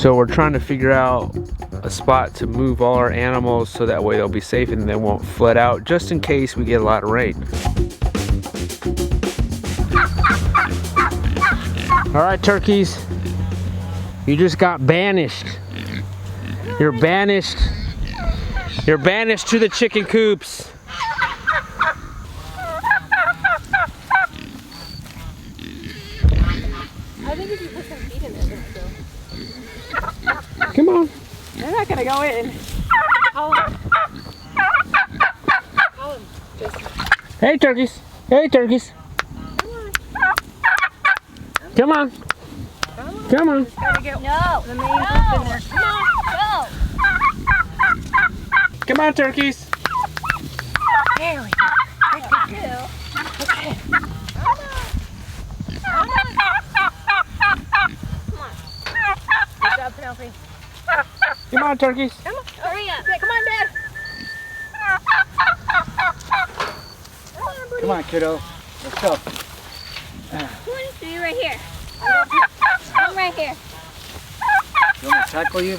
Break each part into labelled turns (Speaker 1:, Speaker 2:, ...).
Speaker 1: So we're trying to figure out a spot to move all our animals so that way they'll be safe and they won't flood out, just in case we get a lot of rain. All right, turkeys, you just got banished. You're banished. You're banished to the chicken coops.
Speaker 2: I think if you put some feet in there, they'll go.
Speaker 1: Come on.
Speaker 2: They're not gonna go in. Call them.
Speaker 1: Hey, turkeys. Hey, turkeys. Come on. Come on.
Speaker 2: No. The main coop in there. Come on. Go.
Speaker 1: Come on, turkeys.
Speaker 2: There we go. Okay. Come on. Good job, Penelope.
Speaker 1: Come on, turkeys.
Speaker 2: Come on. Hurry up. Come on, Dad.
Speaker 3: Come on, kiddo. Let's go.
Speaker 2: See you right here. I'm right here.
Speaker 3: You want me to tackle you?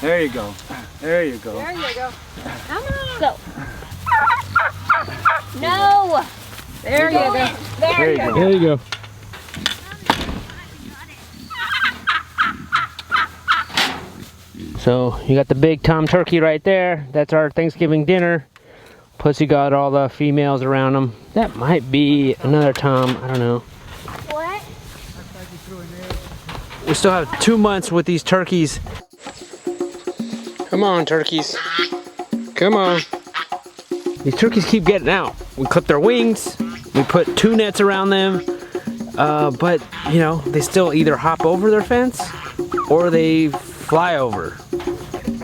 Speaker 3: There you go. There you go.
Speaker 2: There you go. Come on. Go. No. There you go. There you go.
Speaker 1: There you go. So you got the big tom turkey right there. That's our Thanksgiving dinner. Plus you got all the females around them. That might be another tom. I don't know.
Speaker 2: What?
Speaker 1: We still have 2 months with these turkeys. Come on, turkeys. Come on. These turkeys keep getting out. We clip their wings. We put 2 nets around them. But, you know, they still either hop over their fence or they fly over.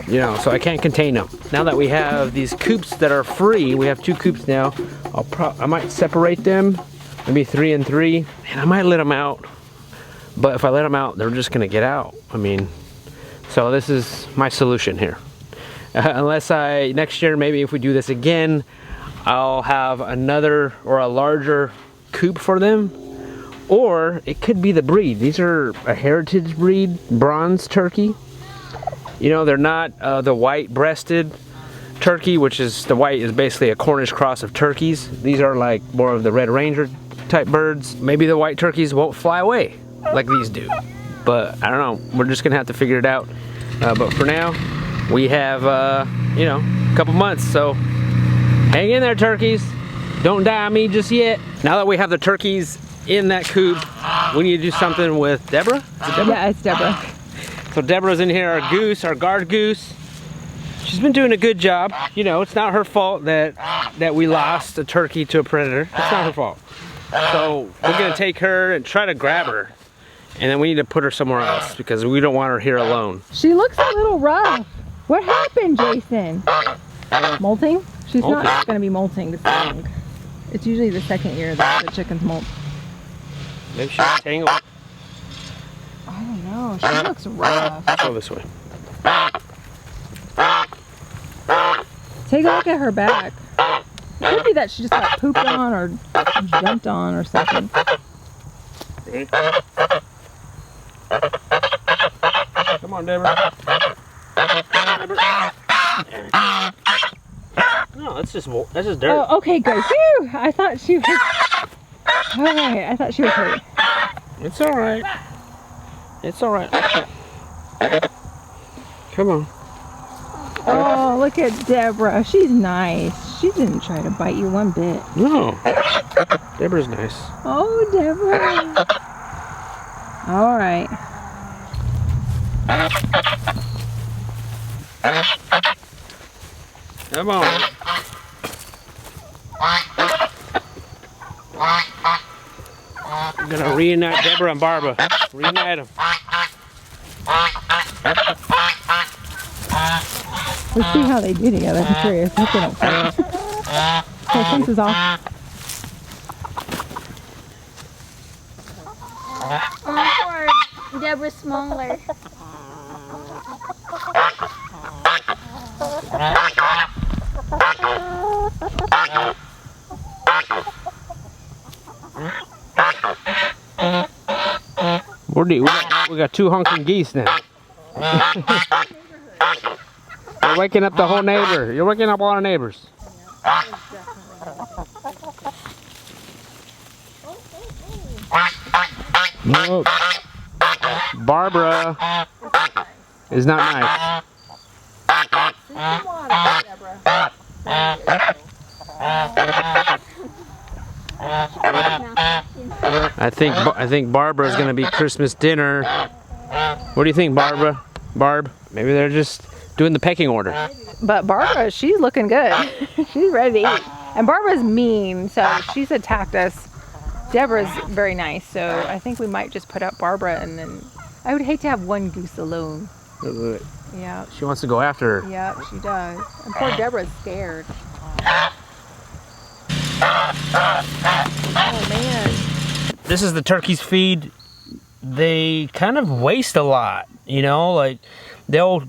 Speaker 1: You know, so I can't contain them. Now that we have these coops that are free, we have 2 coops now. I might separate them, maybe 3 and 3, and I might let them out. But if I let them out, they're just gonna get out. I mean, so this is my solution here. Unless next year, maybe if we do this again, I'll have another or a larger coop for them. Or it could be the breed. These are a heritage breed, bronze turkey. You know, they're not the white-breasted turkey, which is, the white is basically a Cornish cross of turkeys. These are like more of the Red Ranger type birds. Maybe the white turkeys won't fly away like these do. But I don't know, we're just gonna have to figure it out. But for now, we have, you know, a couple months, so hang in there, turkeys. Don't die on me just yet. Now that we have the turkeys in that coop, we need to do something with Deborah. Is it Deborah?
Speaker 4: Yeah, it's Deborah.
Speaker 1: So Deborah's in here, our goose, our guard goose. She's been doing a good job. You know, it's not her fault that we lost a turkey to a predator. It's not her fault. So we're gonna take her and try to grab her. And then we need to put her somewhere else because we don't want her here alone.
Speaker 4: She looks a little rough. What happened, Jason? Molting? She's
Speaker 1: Molting.
Speaker 4: not going to be molting this long. It's usually the second year that the chickens molt.
Speaker 1: Maybe she's tangled.
Speaker 4: I don't know. She looks rough.
Speaker 1: Let's go this way.
Speaker 4: Take a look at her back. It could be that she just got pooped on or jumped on or something.
Speaker 1: Ready? Come on, Deborah. No, that's just dirt.
Speaker 4: Oh, okay, good. Phew! I thought she was... Okay, I thought she was hurt.
Speaker 1: It's all right. It's all right. Come on.
Speaker 4: Oh, look at Deborah. She's nice. She didn't try to bite you one bit.
Speaker 1: No. Deborah's nice.
Speaker 4: Oh, Deborah. All right.
Speaker 1: Come on. I'm gonna reunite Deborah and Barbara. Reunite them.
Speaker 4: Let's see how they do together. I'm curious. I hope they don't fight. Okay, fence is off.
Speaker 2: Poor Deborah's smaller.
Speaker 1: Where do you? We got 2 honking geese now. You're waking up the whole neighbor. You're waking up all our neighbors. Whoa. Barbara is not nice. I think Barbara is gonna be Christmas dinner. What do you think, Barbara? Barb? Maybe they're just doing the pecking order.
Speaker 4: But Barbara, she's looking good. She's ready to eat. And Barbara's mean, so she's attacked us. Deborah's very nice, so I think we might just put up Barbara, and then I would hate to have one goose alone. Yeah.
Speaker 1: She wants to go after her.
Speaker 4: Yeah, she does. And poor Deborah's scared. Oh man.
Speaker 1: This is the turkey's feed. They kind of waste a lot, you know, like they'll,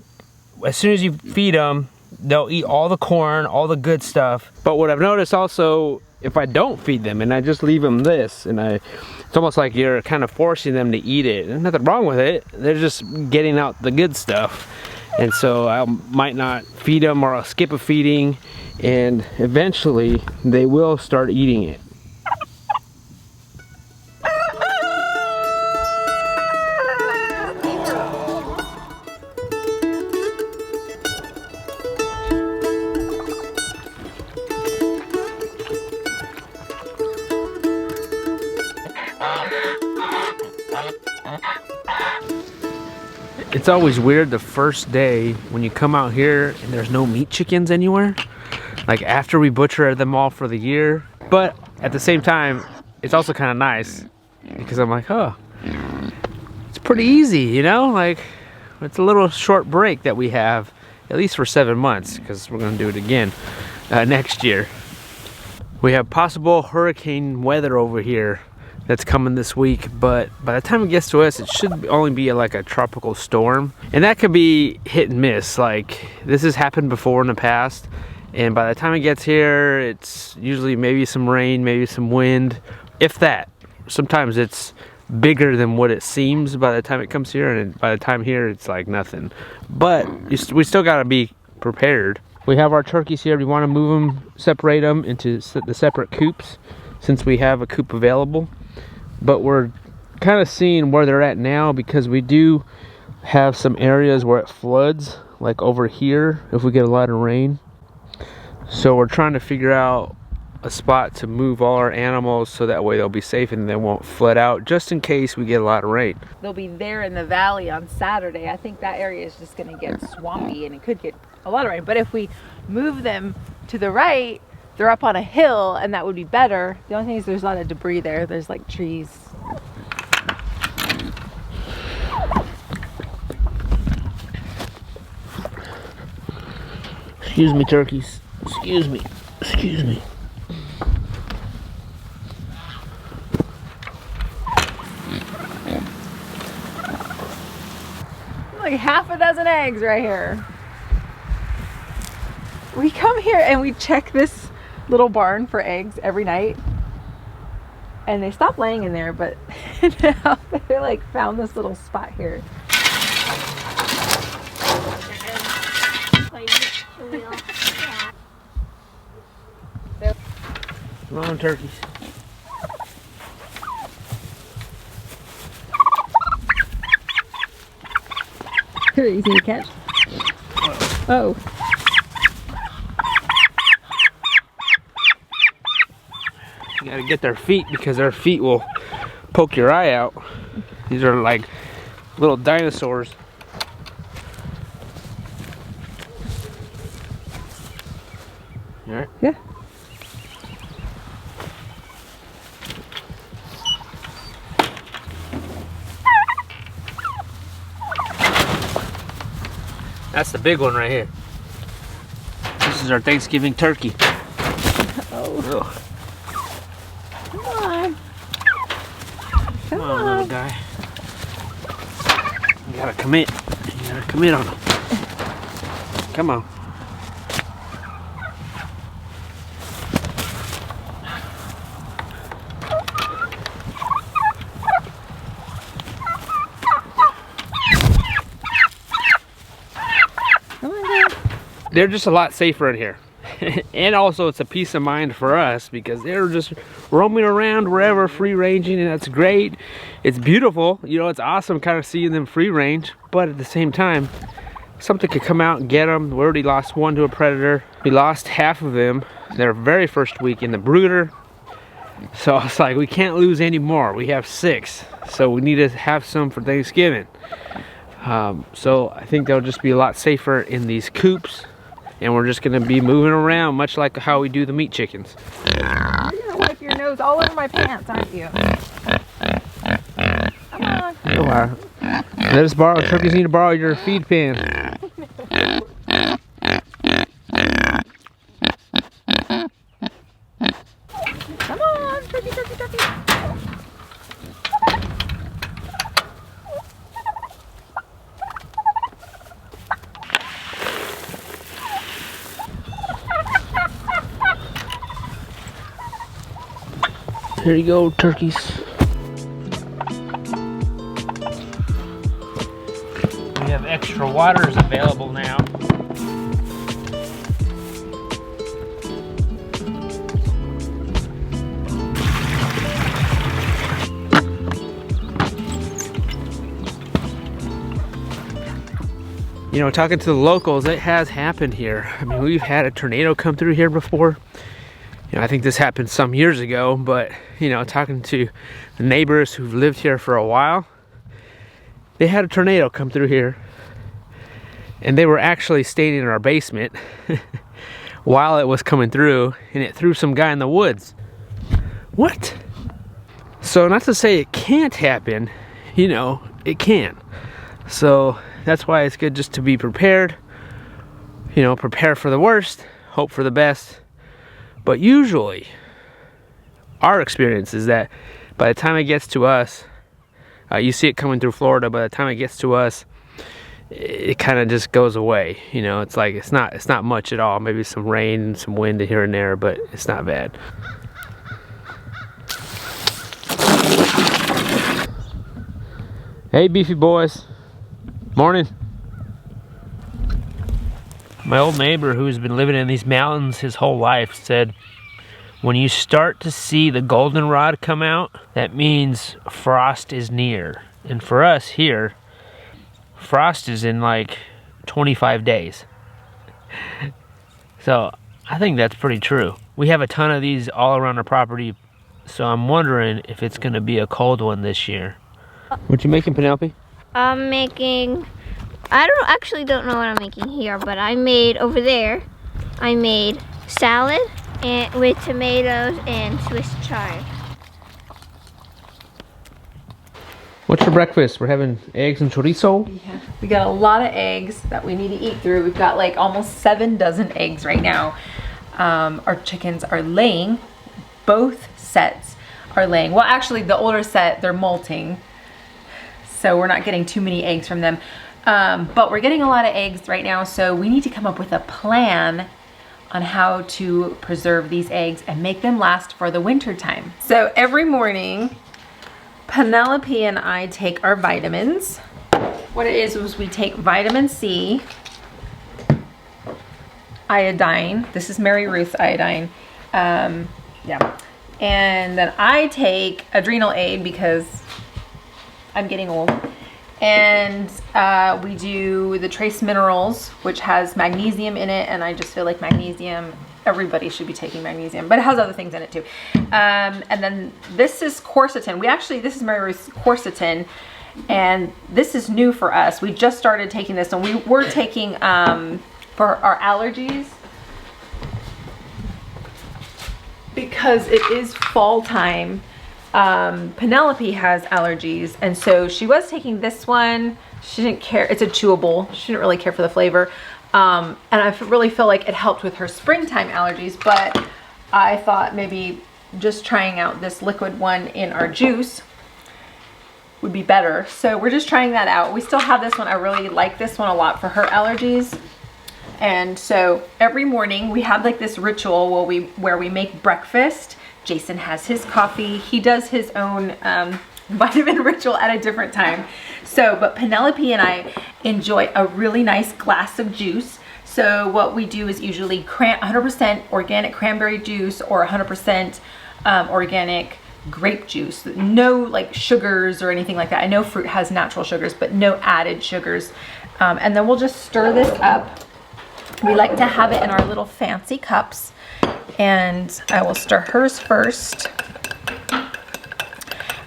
Speaker 1: as soon as you feed them, they'll eat all the corn, all the good stuff. But what I've noticed also, if I don't feed them and I just leave them this, and it's almost like you're kind of forcing them to eat it. There's nothing wrong with it. They're just getting out the good stuff. And so I might not feed them, or I'll skip a feeding, and eventually they will start eating it. It's always weird the first day when you come out here and there's no meat chickens anywhere. Like after we butcher them all for the year. But at the same time, it's also kind of nice because I'm like, oh, it's pretty easy, you know? Like it's a little short break that we have, at least for 7 months, because we're gonna do it again next year. We have possible hurricane weather over here that's coming this week, but by the time it gets to us, it should only be like a tropical storm, and that could be hit and miss. Like this has happened before in the past, and by the time it gets here, it's usually maybe some rain, maybe some wind, if that. Sometimes it's bigger than what it seems by the time it comes here, and by the time here it's like nothing. But we still got to be prepared. We have our turkeys here. We want to move them, separate them into the separate coops since we have a coop available. But we're kind of seeing where they're at now, because we do have some areas where it floods, like over here if we get a lot of rain. So we're trying to figure out a spot to move all our animals so that way they'll be safe and they won't flood out, just in case we get a lot of rain.
Speaker 4: They'll be there in the valley on Saturday. I think that area is just going to get swampy and it could get a lot of rain. But if we move them to the right, they're up on a hill, and that would be better. The only thing is there's a lot of debris there. There's like trees.
Speaker 1: Excuse me, turkeys. Excuse me. Excuse me.
Speaker 4: Like half a dozen eggs right here. We come here and we check this little barn for eggs every night, and they stop laying in there, but now they like found this little spot here.
Speaker 1: Come on, turkeys.
Speaker 4: Here, easy to catch. Oh.
Speaker 1: You gotta get their feet, because their feet will poke your eye out. These are like little dinosaurs. All right?
Speaker 4: Yeah.
Speaker 1: That's the big one right here. This is our Thanksgiving turkey.
Speaker 4: Oh.
Speaker 1: Ugh.
Speaker 4: Come on.
Speaker 1: Come on, little guy. You gotta commit. You gotta commit on him. Come on. they're just a lot safer in here. And also it's a peace of mind for us because they're just roaming around wherever, free ranging, and that's great. It's beautiful, you know, it's awesome kind of seeing them free range, but at the same time, something could come out and get them. We already lost one to a predator. We lost half of them their very first week in the brooder. So it's like, we can't lose any more. We have 6, so we need to have some for Thanksgiving. So I think they'll just be a lot safer in these coops, and we're just gonna be moving around much like how we do the meat chickens.
Speaker 4: You're gonna wipe your nose all over my pants, aren't you? Come on.
Speaker 1: You are. Let us borrow, turkeys need to borrow your feed pan.
Speaker 4: Come on, turkey, turkey, turkey.
Speaker 1: Here you go, turkeys. We have extra waters available now. You know, talking to the locals, it has happened here. I mean, we've had a tornado come through here before. You know, I think this happened some years ago, but, you know, talking to the neighbors who've lived here for a while, they had a tornado come through here, and they were actually staying in our basement while it was coming through, and it threw some guy in the woods. What? So, not to say it can't happen, you know, it can. So, that's why it's good just to be prepared. You know, prepare for the worst, hope for the best. But usually, our experience is that by the time it gets to us, you see it coming through Florida, by the time it gets to us, it kind of just goes away. You know, it's like, it's not much at all. Maybe some rain and some wind here and there, but it's not bad. Hey, beefy boys. Morning. My old neighbor who's been living in these mountains his whole life said, when you start to see the goldenrod come out, that means frost is near. And for us here, frost is in like 25 days. So I think that's pretty true. We have a ton of these all around our property, so I'm wondering if it's gonna be a cold one this year. What you making, Penelope?
Speaker 2: I'm making, I don't know what I'm making here, but I made over there, I made salad and with tomatoes and Swiss chard.
Speaker 1: What's for breakfast? We're having eggs and chorizo.
Speaker 4: Yeah, we got a lot of eggs that we need to eat through. We've got like almost 7 dozen eggs right now. Our chickens are laying. Both sets are laying. Well, actually the older set, they're molting. So we're not getting too many eggs from them. But we're getting a lot of eggs right now, so we need to come up with a plan on how to preserve these eggs and make them last for the winter time. So every morning, Penelope and I take our vitamins. What it is we take vitamin C, iodine. This is Mary Ruth's iodine. Yeah. And then I take adrenal aid because I'm getting old. And we do the trace minerals, which has magnesium in it, and I just feel like magnesium, everybody should be taking magnesium, but it has other things in it too. And then this is quercetin. This is Mary Ruth's quercetin, and this is new for us. We just started taking this, and we were taking for our allergies, because it is fall time. Penelope has allergies, and so she was taking this one. She didn't care. It's a chewable. She didn't really care for the flavor. And I really feel like it helped with her springtime allergies, but I thought maybe just trying out this liquid one in our juice would be better. So we're just trying that out. We still have this one. I really like this one a lot for her allergies. And so every morning we have like this ritual where we make breakfast. Jason has his coffee. He does his own vitamin ritual at a different time. So, but Penelope and I enjoy a really nice glass of juice. So what we do is usually 100% organic cranberry juice or 100% organic grape juice. No like sugars or anything like that. I know fruit has natural sugars, but no added sugars. And then we'll just stir this up. We like to have it in our little fancy cups. And I will stir hers first.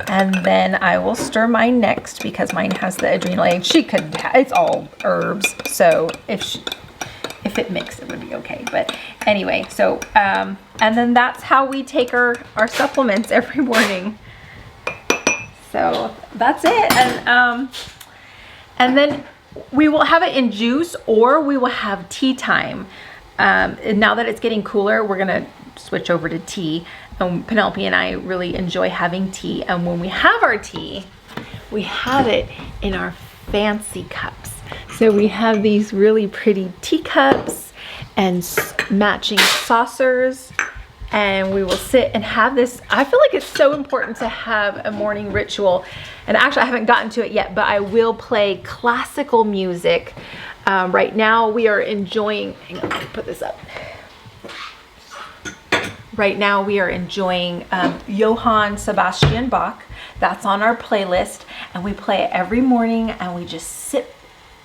Speaker 4: And then I will stir mine next because mine has the adrenal. She could, it's all herbs. So if it mixed, it would be okay. But anyway, so, and then that's how we take our supplements every morning. So that's it. And then we will have it in juice or we will have tea time. And now that it's getting cooler, we're gonna switch over to tea. Penelope and I really enjoy having tea. And when we have our tea, we have it in our fancy cups. So we have these really pretty teacups and matching saucers. And we will sit and have this. I feel like it's so important to have a morning ritual. And actually I haven't gotten to it yet, but I will play classical music. Right now we are enjoying, hang on, let me put this up. Right now we are enjoying Johann Sebastian Bach. That's on our playlist and we play it every morning and we just sit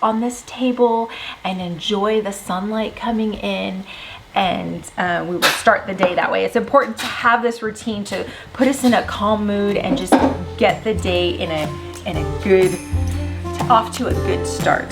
Speaker 4: on this table and enjoy the sunlight coming in, and we will start the day that way. It's important to have this routine to put us in a calm mood and just get the day in a good, off to a good start.